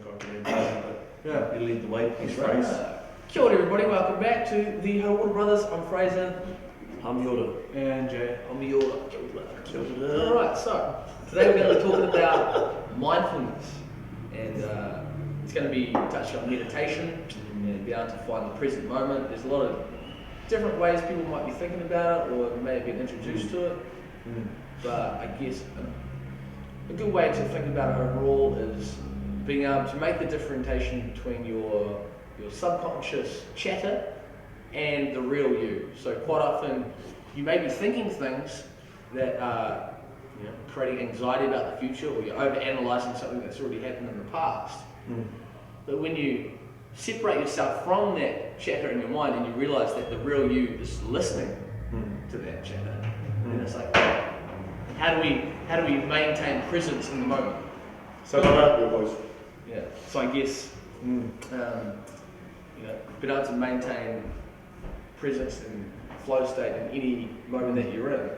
I can but you lead the way, please, Fraser. Kia ora everybody, welcome back to the Hamiora Brothers. I'm Fraser. Hamiora. And Jay. Hamiora. Alright, so today we're going to be talking about mindfulness, and it's going to be touching on meditation and be able to find the present moment. There's a lot of different ways people might be thinking about it or may have been introduced to it, but I guess a good way to think about it overall is being able to make the differentiation between your subconscious chatter and the real you. So quite often you may be thinking things that are creating anxiety about the future, or you're over-analysing something that's already happened in the past. But when you separate yourself from that chatter in your mind and you realise that the real you is listening to that chatter, then it's like, how do we maintain presence in the moment? So about your voice. Yeah. So I guess being able to maintain presence and flow state in any moment that you're in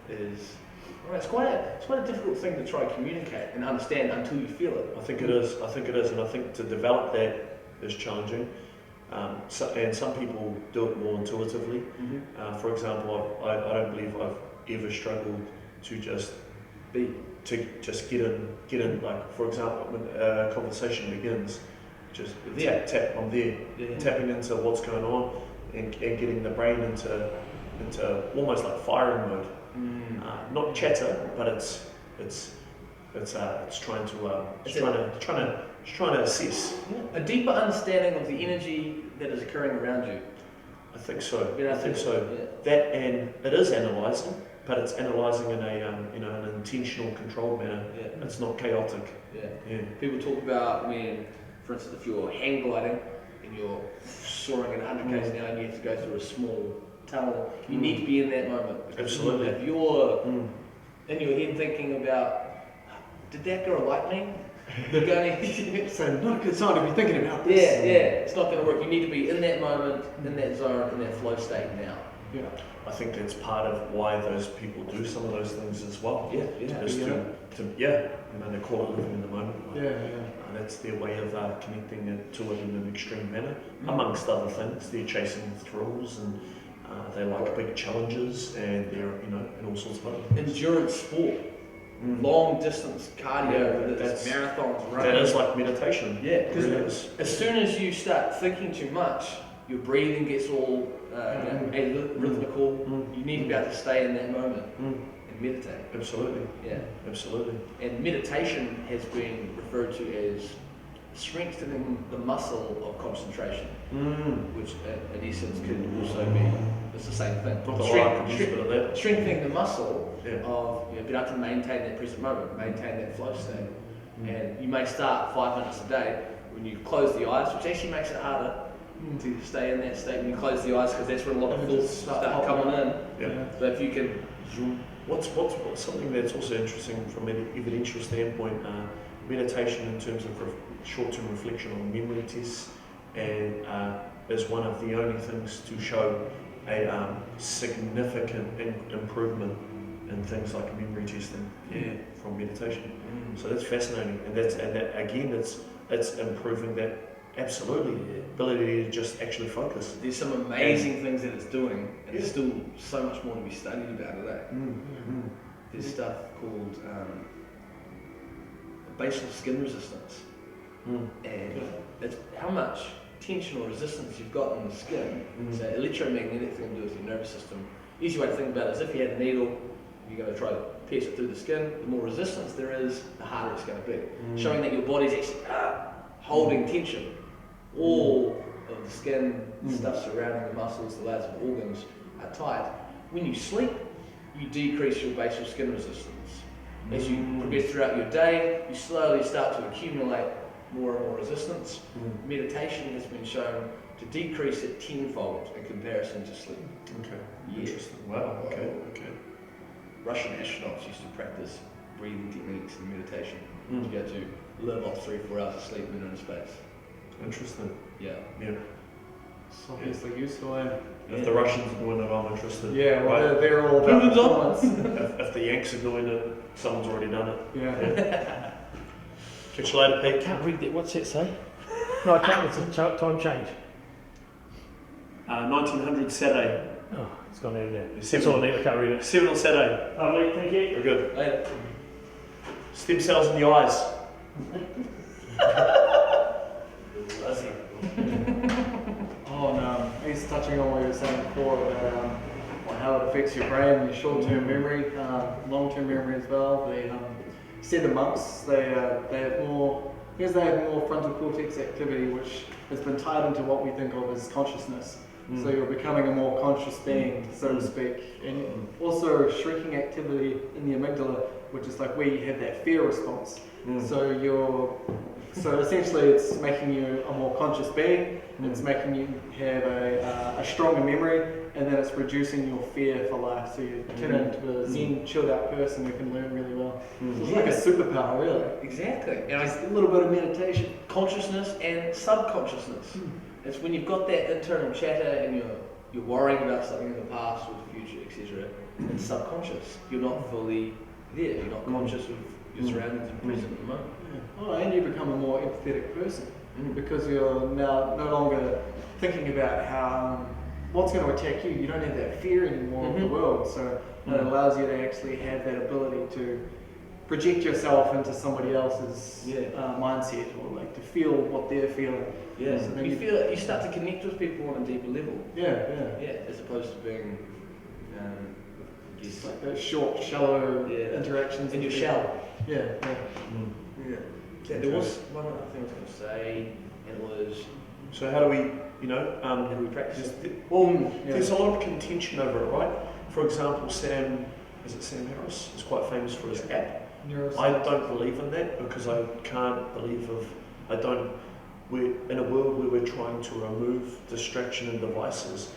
is it's quite a difficult thing to try to communicate and understand until you feel it. I think it is, and I think to develop that is challenging. And some people do it more intuitively. For example, I don't believe I've ever struggled to just get in. Like, for example, when a conversation begins, just tap. I'm there, tapping into what's going on and getting the brain into almost like firing mode. Not chatter, but it's trying to assess a deeper understanding of the energy that is occurring around you. I think so. Yeah. That, and it is analysing, but it's analysing in an intentional, controlled manner. It's not chaotic. People talk about when, for instance, if you're hang gliding and you're soaring at 100 km an hour and you have to go through a small tunnel, you need to be in that moment. Absolutely. If you're in your head thinking about, did that girl like me? You're going So not a good sign to be thinking about this. it's not going to work. You need to be in that moment, in that zone, in that flow state now. I think that's part of why those people do some of those things as well. They call it living in the moment. That's their way of connecting it to it in an extreme manner. Amongst other things, they're chasing thrills and they like big challenges, and they're in all sorts of other things. Endurance sport, long distance cardio, that's marathons, running. That is like meditation. Because as soon as you start thinking too much, your breathing gets all rhythmical. You need to be able to stay in that moment and meditate. Absolutely. Absolutely. And meditation has been referred to as strengthening the muscle of concentration, which in essence could also be, it's the same thing. Strengthening the muscle of being able to maintain that present moment, maintain that flow state. And you may start 5 minutes a day when you close the eyes, which actually makes it harder to stay in that state when you close the eyes, because that's when a lot of thoughts start coming in. But if you can zoom. What's something that's also interesting from an evidential standpoint, meditation in terms of short-term reflection on memory tests, and is one of the only things to show a significant improvement in things like memory testing from meditation. So that's fascinating, and it's improving that ability to just actually focus. There's some amazing things that it's doing, and there's still so much more to be studied about it. There's stuff called basal skin resistance, and it's how much tension or resistance you've got in the skin. So electromagnetic thing to do with your nervous system. Easy way to think about it is if you had a needle, you're going to try to pierce it through the skin. The more resistance there is, the harder it's going to be. Showing that your body's actually holding tension. All of the skin stuff surrounding the muscles, the layers of organs are tight. When you sleep, you decrease your basal skin resistance. As you progress throughout your day, you slowly start to accumulate more and more resistance. Meditation has been shown to decrease it tenfold in comparison to sleep. Interesting. Wow. Okay. Russian astronauts used to practice breathing techniques and meditation to be able to live off 3-4 hours of sleep when they're in space. Interesting. It's obviously useful. If the Russians are doing it, I'm interested. They're all about if the Yanks are doing it, someone's already done it. Catch you later, I Pete. can't read it. What's it say? No, I can't. It's a time change. 1900 Saturday. Oh, it's gone in there. That's Seven. all I need. I can't read it. 7 on Saturday. Lovely, thank you. Very good. Later. Stem cells in the eyes. Oh no, he's touching on what you were saying before about how it affects your brain, your short-term memory, long-term memory as well. They said the monks they have more frontal cortex activity, which has been tied into what we think of as consciousness. So you're becoming a more conscious being, so to speak, and also shrinking activity in the amygdala, which is like where you have that fear response. So essentially, it's making you a more conscious being. It's making you have a stronger memory, and then it's reducing your fear for life. So you turn into a zen, chilled out person who can learn really well. So it's like a superpower, really. Exactly. And It's a little bit of meditation. consciousness and subconsciousness. It's when you've got that internal chatter and you're worrying about something in the past or the future, etc. It's subconscious. You're not fully there. You're not conscious of your surroundings and present at the moment. Oh, and you become a more empathetic person because you're now no longer thinking about how what's going to attack you. You don't have that fear anymore of the world, so it allows you to actually have that ability to project yourself into somebody else's mindset, or like to feel what they're feeling. Yeah, So then you start to connect with people on a deeper level. Yeah. As opposed to being, It's like those short, shallow interactions in your shell. Yeah. There was one other thing I was going to say, and it was So how do we, how do we practice? there's a lot of contention over it, right? For example, Sam Harris is quite famous for his app. I don't believe in that because I can't believe we're in a world where we're trying to remove distraction and devices,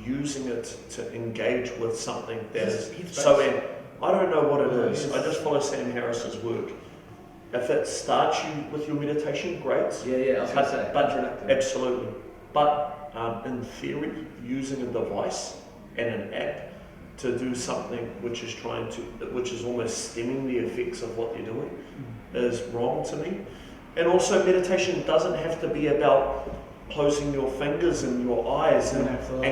using it to engage with something that is so. I don't know what it is. I just follow Sam Harris's work. If it starts you with your meditation, great. I was going to say, but absolutely. But in theory, using a device and an app to do something which is almost stemming the effects of what they're doing is wrong to me. And also, meditation doesn't have to be about closing your fingers and your eyes and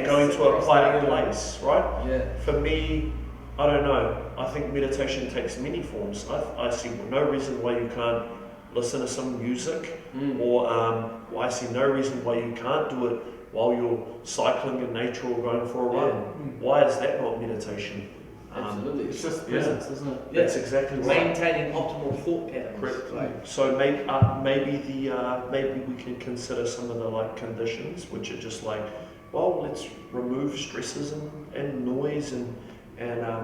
going to a quiet place, right? Yeah. For me, I don't know. I think meditation takes many forms. I see no reason why you can't listen to some music, or I see no reason why you can't do it while you're cycling in nature or going for a run. Why is that not meditation? Absolutely. It's just presence, isn't it? That's exactly right. Maintaining optimal thought patterns. Correct. So maybe we can consider some of the conditions which are just let's remove stresses and noise and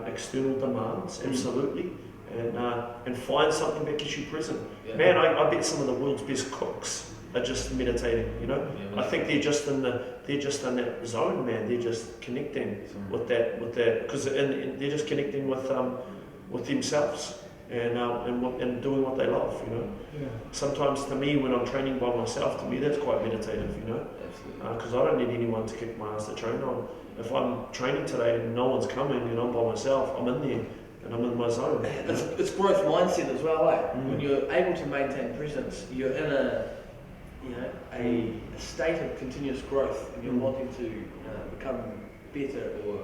external demands, absolutely, and find something that gets you present. Yeah. Man, I bet some of the world's best cooks are just meditating. I think they're just in that zone, man. They're just connecting with that because they're just connecting with themselves and doing what they love. Sometimes to me, when I'm training by myself, to me that's quite meditative. Because I don't need anyone to kick my ass to train on. If I'm training today and no one's coming and I'm by myself, I'm in there and I'm in my zone. It's growth mindset as well. When you're able to maintain presence, you're in a state of continuous growth, and you're wanting to become better, or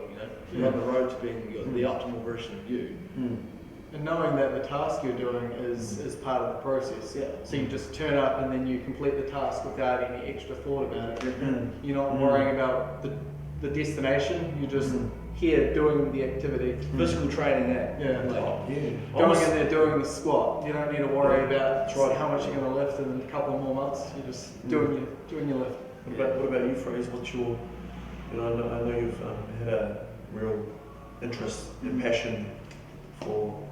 run the road to being the optimal version of you. And knowing that the task you're doing is part of the process. Yeah. So you just turn up and then you complete the task without any extra thought about it. You're not worrying about the destination, you're just here doing the activity. Physical training, Going in there doing the squat. You don't need to worry about how much you're going to lift in a couple more months. You're just doing your lift. What about you, Fraser? What's your, I know you've had a real interest and passion for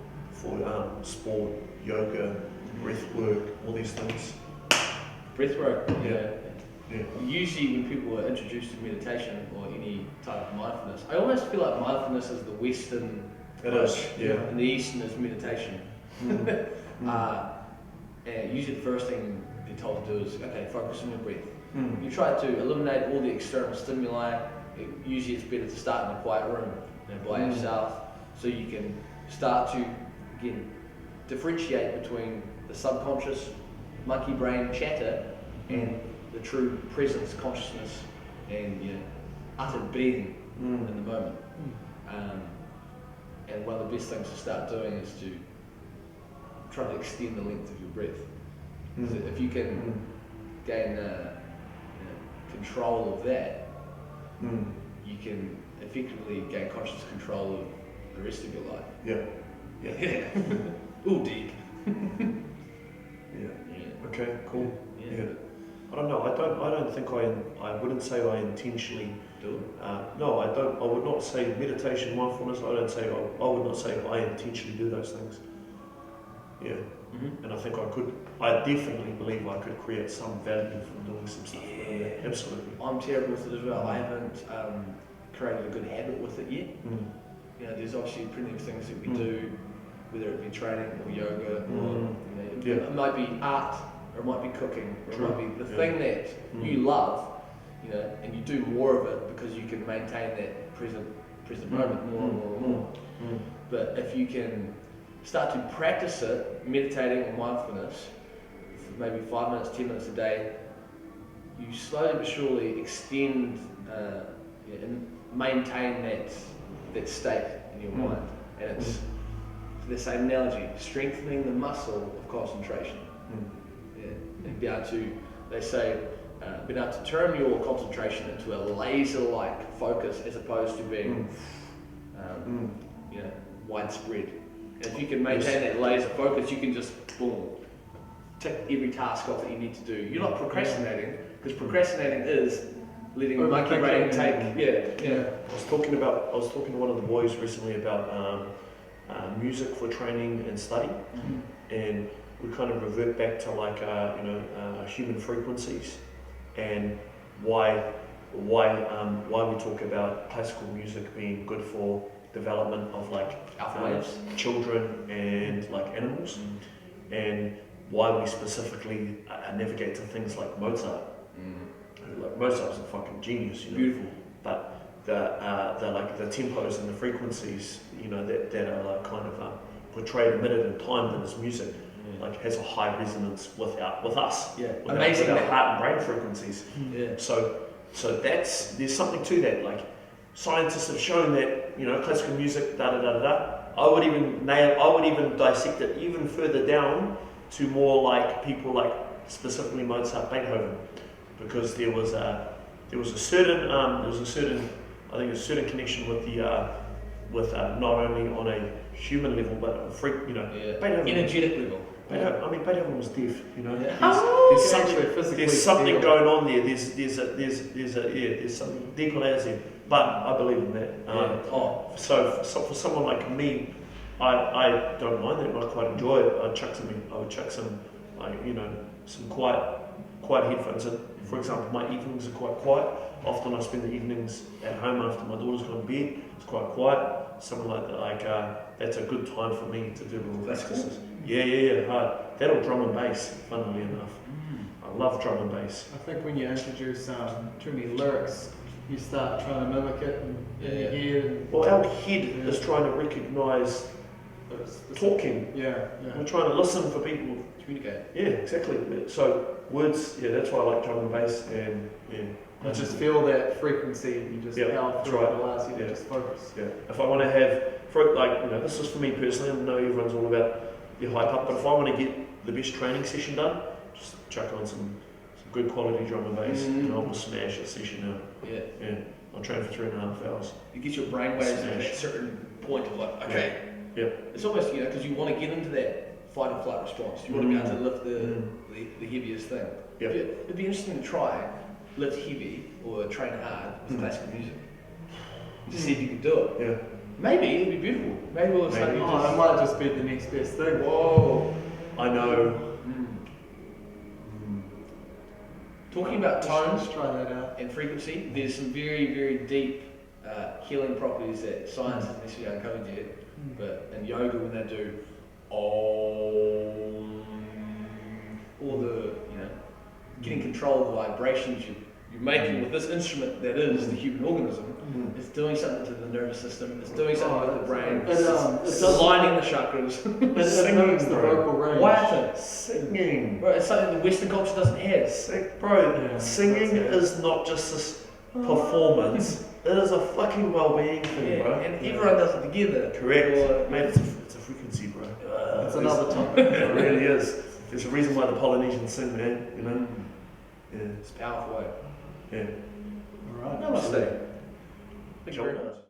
sport, yoga, breath work, all these things. Breathwork. Yeah. Usually when people are introduced to meditation or any type of mindfulness, I almost feel like mindfulness is the Western approach, and the Eastern is meditation. And usually the first thing they're told to do is, focus on your breath. You try to eliminate all the external stimuli. Usually it's better to start in a quiet room by yourself, so you can start to, again, differentiate between the subconscious monkey brain chatter and the true presence, consciousness, and utter being in the moment. And one of the best things to start doing is to try to extend the length of your breath. So if you can gain control of that, you can effectively gain conscious control of the rest of your life. Yeah. Ooh, deep. Yeah. Okay. Cool. Yeah. I don't know. I don't think I wouldn't say I intentionally Do it. No, I don't. I would not say meditation, mindfulness. I would not say I intentionally do those things. Yeah. And I think I definitely believe I could create some value from doing some stuff. Yeah. Absolutely. I'm terrible with it as well. I haven't created a good habit with it yet. There's obviously plenty of things that we do, whether it be training or yoga, or it might be art, or it might be cooking, or it might be the thing that you love, and you do more of it because you can maintain that present moment more and more and more. But if you can start to practice it, meditating or mindfulness, for maybe 5 minutes, 10 minutes a day, you slowly but surely extend and maintain that state in your mind. And it's the same analogy, strengthening the muscle of concentration. And be able to, they say, being able to turn your concentration into a laser-like focus as opposed to being widespread. And if you can maintain that laser focus, you can just boom, tick every task off that you need to do. You're not procrastinating, because procrastinating is letting the monkey brain take. I was talking to one of the boys recently about music for training and study, and we kind of revert back to like human frequencies and why we talk about classical music being good for development of like children and like animals, and why we specifically navigate to things like Mozart. Like Mozart's a fucking genius, Beautiful. But the tempos and the frequencies, that are like kind of portrayed, emitted in time in his music, like has a high resonance with us. Amazing. With our heart and brain frequencies. So there's something to that. Like scientists have shown that classical music, I would even dissect it even further down to more like people like specifically Mozart, Beethoven, because there was a certain connection with not only on a human level but Beethoven, energetic level. Beethoven was deaf. There's something going on there. There's some deeper layers there. But I believe in that. So for someone like me, I don't mind that. I quite enjoy it. I would chuck some some quiet headphones in. For example, my evenings are quite quiet. Often I spend the evenings at home after my daughter's gone to bed. It's quite quiet. Something like that. That's a good time for me to do little practices. Cool. Yeah. That'll drum and bass, funnily enough. I love drum and bass. I think when you introduce too many lyrics, you start trying to mimic it in your head. Well, our head is trying to recognise talking. We're trying to listen for people to communicate. Yeah, exactly. So words, that's why I like drum and bass, and I just feel that frequency and you just power through it, allows you to just focus. If I want to have, this is for me personally, I know everyone's all about your hype up, but if I want to get the best training session done, just chuck on some good quality drum and bass, and I'll smash a session out. I'll train for 3.5 hours. You get your brain waves at that certain point of like, okay. It's almost, because you want to get into that fight or flight response. You want to be able to lift the heaviest thing. It'd be interesting to try lift heavy or train hard with classical music. Just see if you can do it. Maybe it'd be beautiful. Maybe we'll start. It might just be the next best thing. Whoa! I know. Talking about tones, try that out, and frequency, there's some very, very deep healing properties that science hasn't necessarily uncovered yet. But in yoga, when they do all the getting control of the vibrations you're making with this instrument that is the human organism. It's doing something to the nervous system. It's doing something with the brain. It's aligning the chakras. It affects the vocal range. What? Singing. Bro, it's something that Western culture doesn't have. Singing is not just this performance. It is a fucking well-being thing, bro. And everyone does it together. Correct. Mate, it's a frequency, bro. It's another topic. It really is. There's a reason why the Polynesians sing, man. You know. Yeah. It's powerful. Yeah. Alright. Namaste. Thank you very much.